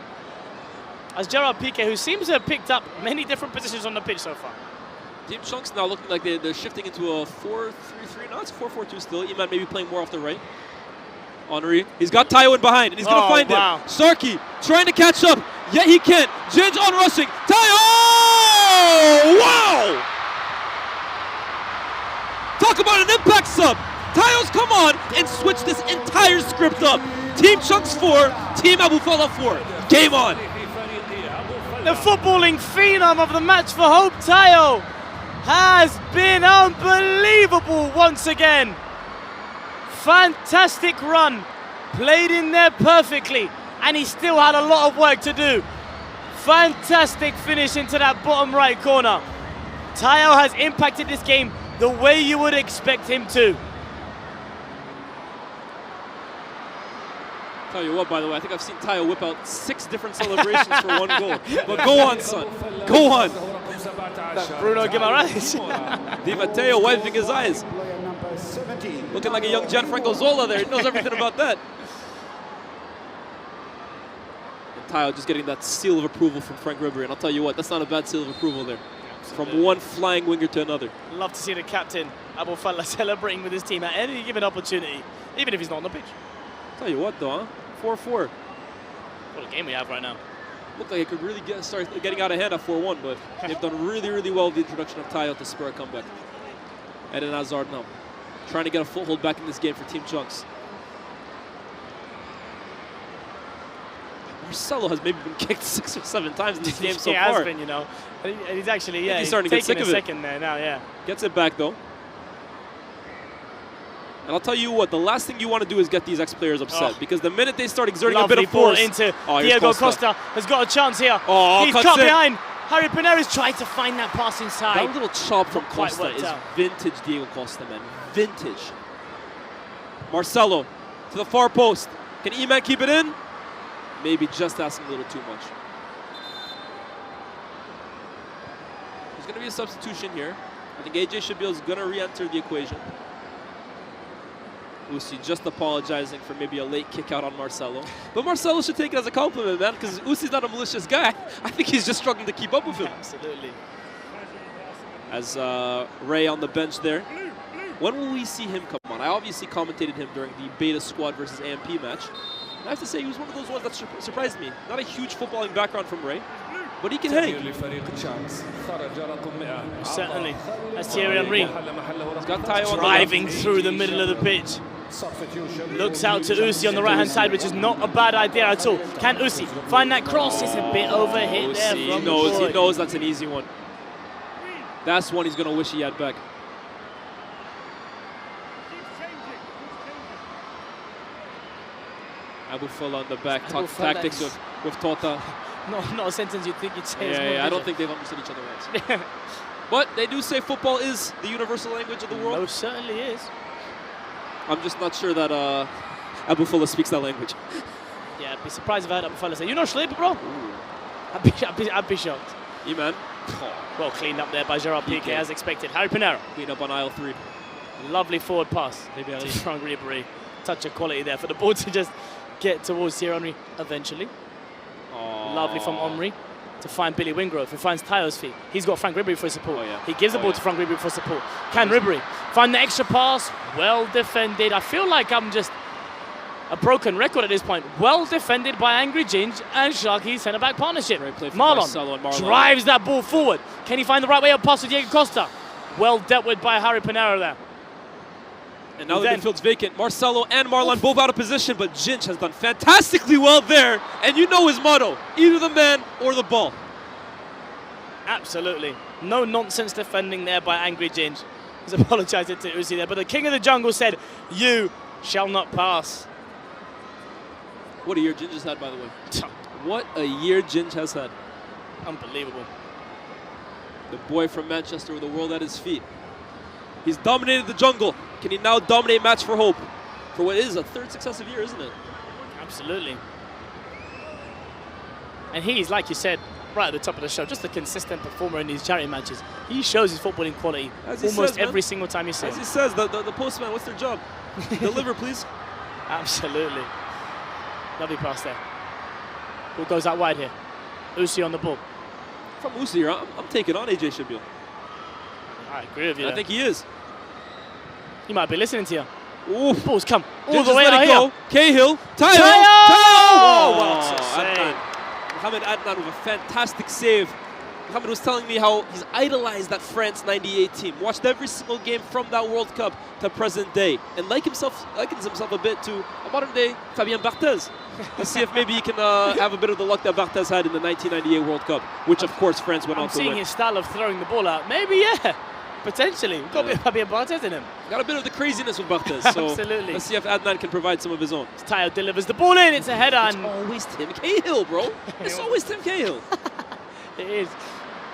As Gerard Piqué, who seems to have picked up many different positions on the pitch so far. Team Chunks now looking like they're shifting into a 4-3-3. No, it's 4-4-2 still. Iman maybe playing more off the right. Henri, he's got Tayo in behind, and he's going to find him. Sarki trying to catch up, yet he can't. Ginge on rushing. Tayo! Wow! Talk about an impact sub. Tayo's come on and switch this entire script up. Team Chunks 4, Team Abu Fala 4. Game on. The footballing phenom of the match for Hope, Tayo, has been unbelievable once again. Fantastic run, played in there perfectly, and he still had a lot of work to do. Fantastic finish into that bottom right corner. Tayo has impacted this game the way you would expect him to. Tell you what, by the way, I think I've seen Tayo whip out 6 different celebrations for one goal. But go on, son. Go on. Bruno Guimaraes. Di Matteo wiping his eyes. Looking like a young Gianfranco Zola there. He knows everything about that. And Tayo just getting that seal of approval from Frank Ribery. And I'll tell you what, that's not a bad seal of approval there. From one flying winger to another. Love to see the captain, Abu Fala, celebrating with his team at any given opportunity, even if he's not on the pitch. Tell you what, though, huh? 4-4. What a game we have right now. Looked like it could really start getting out of hand at 4-1, but they've done really, really well with the introduction of Tayo to spur a comeback. Eden Hazard now, trying to get a foothold back in this game for Team Chunks. Marcelo has maybe been kicked 6 or 7 times in this game so far. He has been, you know. And he's actually, he's starting to get sick of it. Second there now, yeah. Gets it back, though. And I'll tell you what, the last thing you want to do is get these ex-players upset, because the minute they start exerting a bit of force... into Diego Costa has got a chance here. He's cut behind. Harry Pinero's tried to find that pass inside. That little chop from Costa is vintage Diego Costa, man. Vintage. Marcelo to the far post. Can Iman keep it in? Maybe just asking a little too much. There's going to be a substitution here. I think AJ Shabil is going to re-enter the equation. Usi just apologizing for maybe a late kick out on Marcelo. But Marcelo should take it as a compliment, man, because Usi's not a malicious guy. I think he's just struggling to keep up with him. Absolutely. As Ray on the bench there. When will we see him come on? I obviously commentated him during the Beta Squad versus AMP match. And I have to say, he was one of those ones that surprised me. Not a huge footballing background from Ray, but he can hang. Certainly. That's Thierry Henry. He's got Tayo driving through the middle of the pitch. Looks out to Usi on the right-hand side, which is not a bad idea at all. Can Usi find that cross? It's a bit overhit there from he knows that's an easy one. That's one he's going to wish he had back. Abu Fala on the back, tactics with Tota. No, not a sentence you'd think you'd say. Yeah, I don't think they've understood each other right. But they do say football is the universal language of the world. Most certainly is. I'm just not sure that Abu Fala speaks that language. Yeah, I'd be surprised if I heard Abu Fala say, "You know Schleip, bro?" I'd be shocked. Iman. Well cleaned up there by Gerard Piqué as expected. Harry Pinero. Clean up on aisle 3. Lovely forward pass. Maybe to Frank Ribery. Touch of quality there for the ball to just get towards Thierry Henry eventually. Lovely from Omri to find Billy Wingrove, who finds Tayo's feet. He's got Frank Ribery for support. He gives the ball to Frank Ribery for support. Can Ribery find the extra pass? Well defended. I feel like I'm just a broken record at this point. Well defended by Angry Ginge and Sharky centre-back partnership. Marlon drives that ball forward. Can he find the right way up pass to Diego Costa? Well dealt with by Harry Pinero there. And now the midfield's vacant. Marcelo and Marlon both out of position, but Ginge has done fantastically well there. And you know his motto, either the man or the ball. Absolutely. No nonsense defending there by Angry Ginge. He's apologising to Uzi there, but the king of the jungle said, "You shall not pass." What a year Ginge has had, by the way. What a year Ginge has had. Unbelievable. The boy from Manchester with the world at his feet. He's dominated the jungle. Can he now dominate Match for Hope for what is a third successive year, isn't it? Absolutely. And he's, like you said, right at the top of the show, just a consistent performer in these charity matches. He shows his footballing quality almost every single time you see him. As he says, the postman, what's their job? Deliver, please. Absolutely. Lovely pass there. Ball goes out wide here. Uzi on the ball. From Uzi here, I'm taking on AJ Shibiel. I agree with you. I think he is. He might be listening to you. Ooh. Ball's come all Just the way let out it here. go. Cahill. Tayo! Oh, Wow. what a save. Mohamed Adnan with a fantastic save. Mohamed was telling me how he's idolized that France '98 team. Watched every single game from that World Cup to present day, and likens himself a bit to a modern day Fabien Barthez. Let's see if maybe he can have a bit of the luck that Barthez had in the 1998 World Cup, which of course France went on to win. I'm seeing his style of throwing the ball out. Maybe, yeah. Potentially. We've got a bit of Fabien Barthez in him. Got a bit of the craziness with Barthez. So absolutely. Let's see if Adnan can provide some of his own. Tayo delivers the ball in. It's a header. It's always Tim Cahill, bro. It's always Tim Cahill. It is.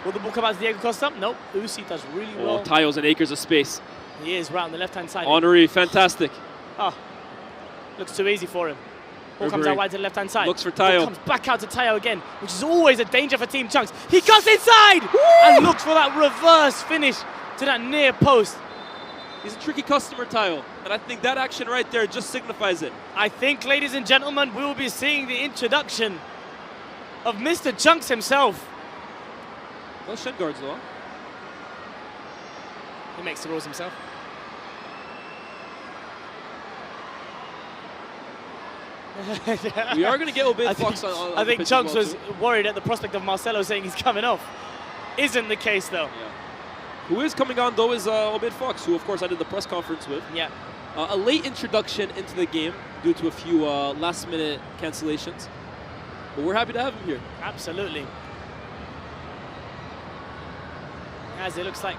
Will the ball come out to Diego Costa? Nope. Uzi does really well. Oh, Tayo's in acres of space. He is right on the left-hand side. Henri, fantastic. Oh, looks too easy for him. Ball comes out wide to the left-hand side. Looks for Tayo. Ball comes back out to Tayo again, which is always a danger for Team Chunks. He cuts inside and looks for that reverse finish to that near post. He's a tricky customer, Tayo, and I think that action right there just signifies it. I think, ladies and gentlemen, we will be seeing the introduction of Mr. Chunks himself. No shin guards, though. He makes the rules himself. We are going to get Obaid Fox on I think the pitch Chunks as well, was worried at the prospect of Marcelo saying he's coming off. Isn't the case, though. Yeah. Who is coming on, though, is Obaid Fox, who, of course, I did the press conference with. Yeah. A late introduction into the game due to a few last-minute cancellations. But we're happy to have him here. Absolutely. As it looks like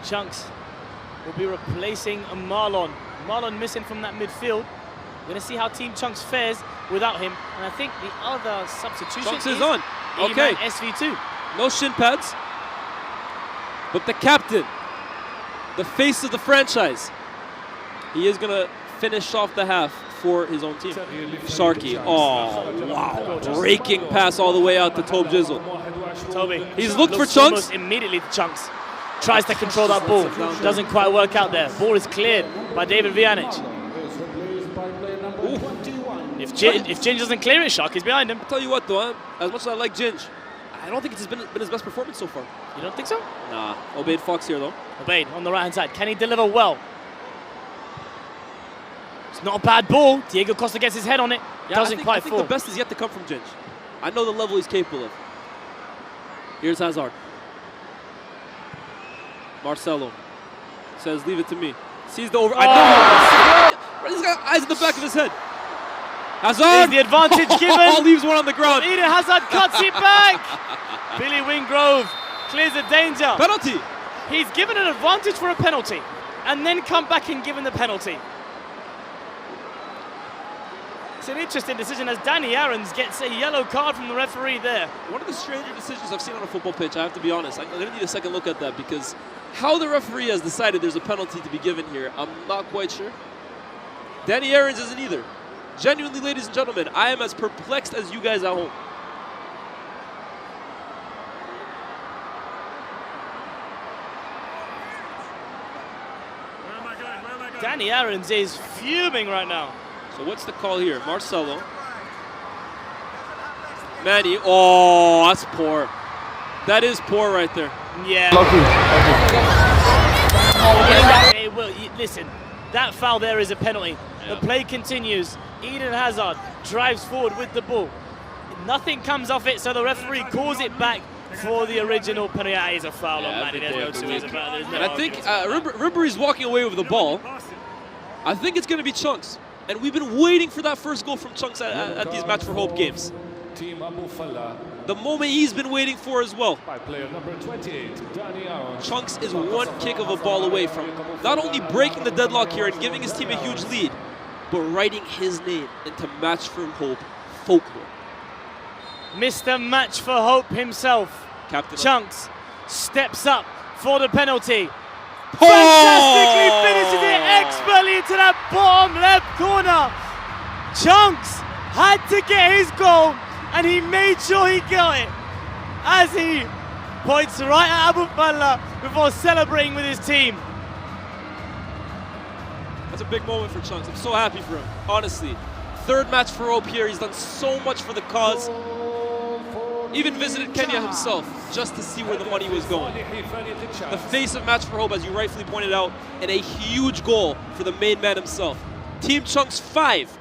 Chunks will be replacing Marlon. Marlon missing from that midfield. We're going to see how Team Chunks fares without him. And I think the other substitution Chunks is on. Iman Okay. SV2. No shin pads. But the captain, the face of the franchise, he is going to finish off the half for his own team. Sharky. Oh, wow. Breaking pass all the way out to Tobe Jizzle. Toby. He's looked for Chunks. Almost immediately to Chunks. Tries to control that ball. Doesn't quite work out there. Ball is cleared by David Vijanic. If Ginge doesn't clear it, Sharky's behind him. I'll tell you what, though, as much as I like Ginge, I don't think it's been his best performance so far. You don't think so? Nah. Obaid Fox here, though. Obaid on the right-hand side. Can he deliver well? It's not a bad ball. Diego Costa gets his head on it. Doesn't quite fall. I think the best is yet to come from Ginge. I know the level he's capable of. Here's Hazard. Marcelo says, leave it to me. Sees the over. Oh. I know. He's got eyes in the back of his head. Hazard! Is the advantage given? Leaves one on the ground. Eden Hazard cuts it back. Billy Wingrove clears the danger. Penalty. He's given an advantage for a penalty and then come back and given the penalty. It's an interesting decision as Danny Aarons gets a yellow card from the referee there. One of the stranger decisions I've seen on a football pitch, I have to be honest. I'm going to need a second look at that because how the referee has decided there's a penalty to be given here, I'm not quite sure. Danny Aarons isn't either. Genuinely, ladies and gentlemen, I am as perplexed as you guys at home. Danny Aarons is fuming right now. So what's the call here? Marcelo. Manny. Oh, that's poor. That is poor right there. Yeah. Hey, well, listen, that foul there is a penalty. Yeah. The play continues. Eden Hazard drives forward with the ball. Nothing comes off it, so the referee calls it back for the original penalty. That is a foul on Manny. There's no two ways about it. And I think Ribery's walking away with the ball. I think it's going to be Chunks. And we've been waiting for that first goal from Chunks at these Match for Hope games. Team Abu Falla. The moment he's been waiting for as well. By player number 28, Danny Aaron. Chunks is one kick of a ball away from not only breaking the deadlock here and giving his team a huge lead, but writing his name into Match for Hope folklore. Mr. Match for Hope himself, Captain Chunks, steps up for the penalty. Fantastically finishes it expertly into that bottom left corner. Chunks had to get his goal, and he made sure he got it as he points right at Abu Falla before celebrating with his team. That's a big moment for Chunks. I'm so happy for him, honestly. Third Match for Hope here. He's done so much for the cause. Even visited Kenya himself just to see where the money was going. The face of Match for Hope, as you rightfully pointed out, and a huge goal for the main man himself. Team Chunks 5,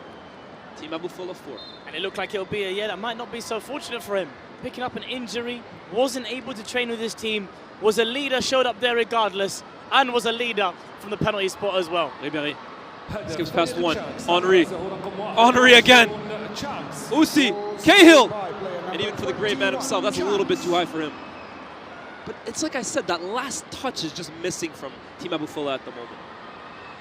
Team Abu Falla 4. And it looked like it'll be a year that might not be so fortunate for him. Picking up an injury, wasn't able to train with his team, was a leader, showed up there regardless, and was a leader from the penalty spot as well. Ribéry skips past one. Henri. Henri again. Usi. Cahill. And even for the great man himself, that's a little bit too high for him. But it's like I said, that last touch is just missing from Team Abu Falla at the moment.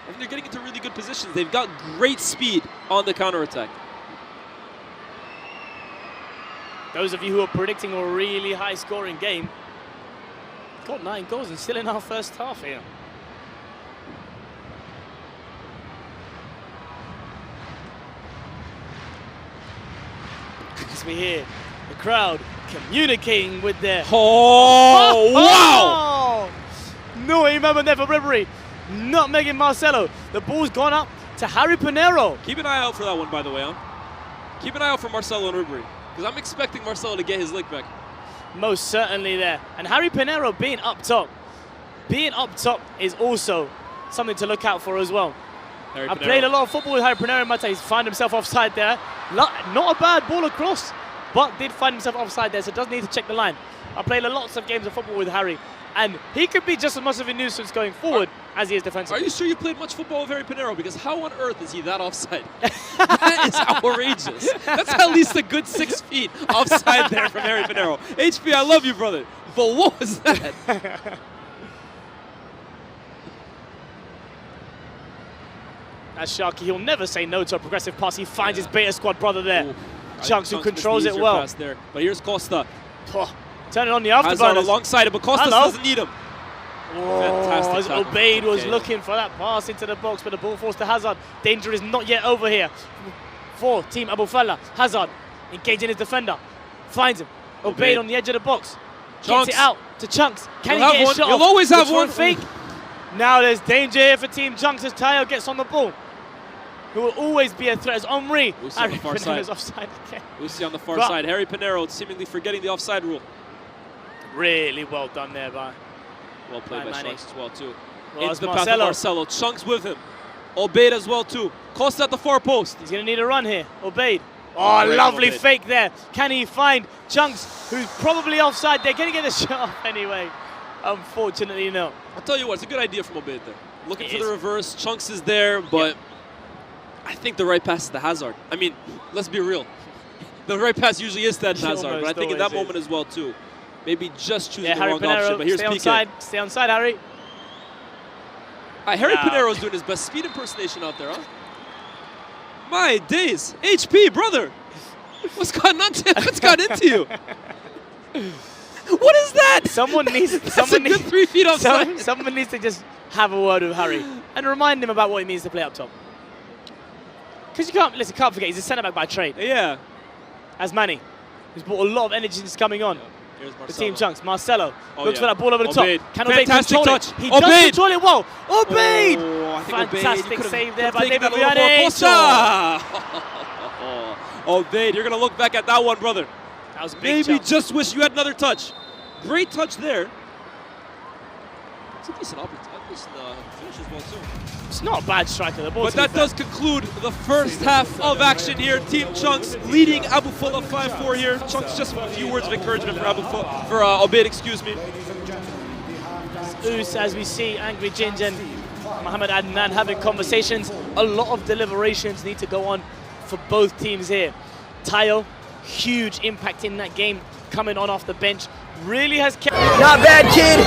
I think they're getting into really good positions. They've got great speed on the counterattack. Those of you who are predicting a really high-scoring game, got 9 goals and still in our first half here. As we hear the crowd communicating with their... Oh, wow! No, remember never Ribéry, not Megan Marcelo. The ball's gone up to Harry Pinero. Keep an eye out for that one, by the way, huh? Keep an eye out for Marcelo and Ribéry, because I'm expecting Marcelo to get his lick back. Most certainly there. And Harry Pinero being up top is also something to look out for as well. I played a lot of football with Harry Pinero. He's found himself offside there. Not a bad ball across, but did find himself offside there, so does need to check the line. I played lots of games of football with Harry, and he could be just as much of a nuisance going forward as he is defensively. Are you sure you played much football with Harry Pinero? Because how on earth is he that offside? That is outrageous. That's at least a good 6 feet offside there from Harry Pinero. HP, I love you, brother, but what was that? As Sharky, he'll never say no to a progressive pass. He finds his beta squad brother there. Ooh. Chunks who controls it well. There. But here's Costa. Oh, turning on the afterburners. Hazard alongside it, but Costa doesn't need him. Fantastic. As tackle. Obeid was looking for that pass into the box, but the ball falls to Hazard. Danger is not yet over here for Team Abu Falla. Hazard engaging his defender. Finds him. Obeid on the edge of the box. Chunks. Gets it out to Chunks. Can You'll he get a shot You'll off? always have one. Fake. Now there's danger here for Team Chunks as Tayo gets on the ball. Who will always be a threat as Henri. Harry Pinero's offside again. Usi on the far side. Harry Pinero seemingly forgetting the offside rule. Really well done there by... Well played by Chunks as well, too. Well, into the path of Marcelo. Chunks with him. Obeid as well, too. Costa at the far post. He's going to need a run here. Obeid. Oh, lovely fake there. Can he find Chunks, who's probably offside? They're going to get the shot off anyway. Unfortunately, no. I'll tell you what, it's a good idea from Obeid there. Looking for the reverse. Chunks is there, but I think the right pass is to Hazard. I mean, let's be real. The right pass usually is to Hazard, but I think in that moment as well, too. Maybe just choosing the wrong option, but here's PK. Stay on side, Harry. Harry Pinero's doing his best speed impersonation out there, huh? My days. HP, brother. What's gotten into you? What is that? Someone needs a good 3 feet offside. Someone needs to just have a word with Harry and remind him about what it means to play up top. Because you can't forget, he's a centre-back by trade. Yeah. As Manny, who's brought a lot of energy since coming on. Here's the Team Chunks. Marcelo looks for that ball over the Obeid. top. Can Obeid Fantastic control touch. it? He does control it well. Obeid! Oh, fantastic save there by David Vianney. Obeid, you're going to look back at that one, brother. That was a big Maybe jump. just wish you had another touch. Great touch there. It's a decent finish as well, too. It's not a bad striker. But that does conclude the first half of action here. Team Chunks leading Abu Falla 5-4 here. Chunks, just a few words of encouragement for Obeid, excuse me. Us, as we see Angry Ginger and Mohamed Adnan having conversations. A lot of deliberations need to go on for both teams here. Tayo huge impact in that game, coming on off the bench. Really has kept... Not bad, kid!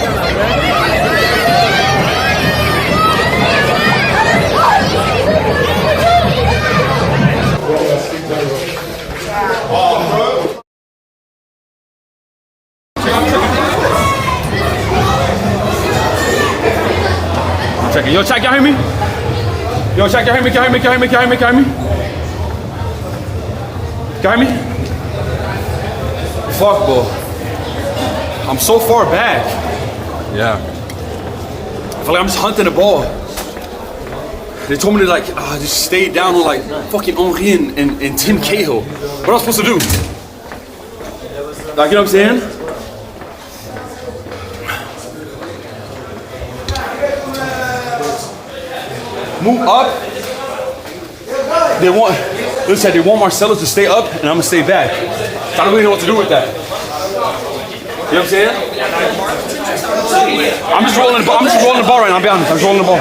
Check it. Yo, check, y'all hear me? Yo, check, y'all hear me? Can you hear me? Can you hear me? Can you hear me? Can you hear me? Fuck, bro. I'm so far back. Yeah. I feel like I'm just hunting the ball. They told me to like just stay down on like fucking Henri and Tim Cahill. What am I supposed to do? Like, you know what I'm saying? Move up. They want Marcelo to stay up, and I'm gonna stay back. So I don't really know what to do with that. You know what I'm saying? I'm just rolling the ball. I'm just rolling the ball right now. I'll be honest. I'm just rolling the ball.